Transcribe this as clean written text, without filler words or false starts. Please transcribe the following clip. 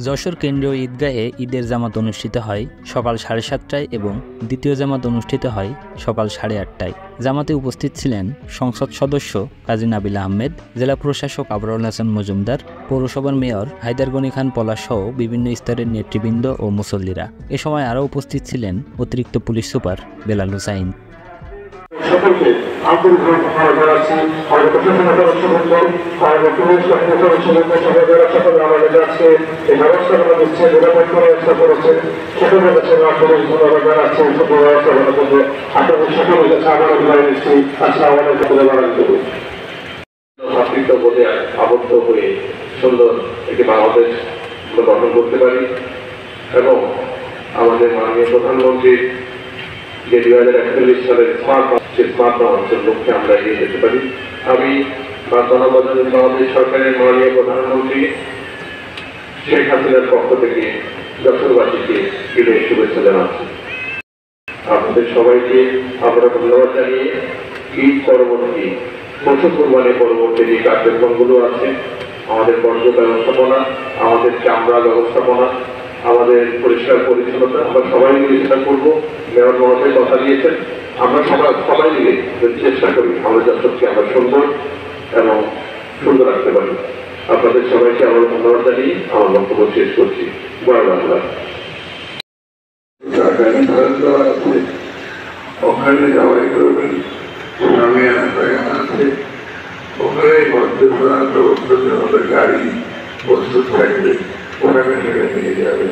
যশোর কেন্দ্রীয় ঈদগাহে ঈদের জামাত অনুষ্ঠিত হয় সকাল 7:30টায় এবং দ্বিতীয় জামাত অনুষ্ঠিত হয় সকাল 8:30টায়। জামাতে উপস্থিত ছিলেন সংসদ সদস্য কাজী নাবিল আহমেদ, জেলা প্রশাসক আবরারুল হাসান মজুমদার, পৌরসভার মেয়র হায়দার গনি খান পলাশ সহ বিভিন্ন স্তরের নেতৃবৃন্দ ও মুসল্লিরা। এ সময় আরও উপস্থিত ছিলেন অতিরিক্ত পুলিশ সুপার বেলাল হুসাইন। সকলকে আন্তরিকভাবে ধন্যবাদ জানাচ্ছি। আমাদের প্রশাসনের সদস্যবৃন্দ, আমাদের পুলিশ বাহিনীর সদস্যবৃন্দ, সকলে আমাদের কাছে এই ব্যবস্থাগুলো দিচ্ছে, নিরাপত্তা ব্যবস্থা করেছে, সকলের কাছে পুলিশ ধন্যবাদ জানাচ্ছি। সকল ব্যবস্থাগুলো করবে আপনাদের সকলের কাছে আবারও বিদায় দিচ্ছি। আসসালামু আলাইকুম ওয়া রাহমাতুল্লাহ। ভাতৃত্ববোধে আবদ্ধ হয়ে সুন্দর একটি বাংলাদেশ গঠন করতে পারি এবং আমাদের মাননীয় প্রধানমন্ত্রীর যে 2041 সালের স্মার্ট বাংলাদেশের লক্ষ্যে আমরা এগিয়ে যেতে পারি। আমি বাংলাদেশ সরকারের মাননীয় প্রধানমন্ত্রী শেখ হাসিনার পক্ষ থেকে যশোরবাসীকে ঈদের শুভেচ্ছা জানাচ্ছি। আপনাদের সবাইকে আমরা ধন্যবাদ জানিয়ে ঈদ পরবর্তী পশু কোরবানি পরবর্তী যে কার্যক্রমগুলো আছে, আমাদের বর্জ্য ব্যবস্থাপনা, আমাদের চামড়া ব্যবস্থাপনা, আমাদের পরিষ্কার পরিচ্ছন্নতা, আমরা সবাই মিলে সেটা করবো। মেয়র মহাশয় কথা দিয়েছেন, আমরা সবাই মিলে চেষ্টা করি আমাদের যশোরকে আমরা সুন্দর এবং সুন্দর রাখতে পারি। আপনাদের সবাইকে আমরা ধন্যবাদ জানিয়ে আমার বক্তব্য শেষ করছি। জয় বাংলা। ওখানে যাওয়াই করবেন, আমি আছে ওখানে গাড়ি প্রস্তুত থাকবে, ওখানে নিয়ে যাবে।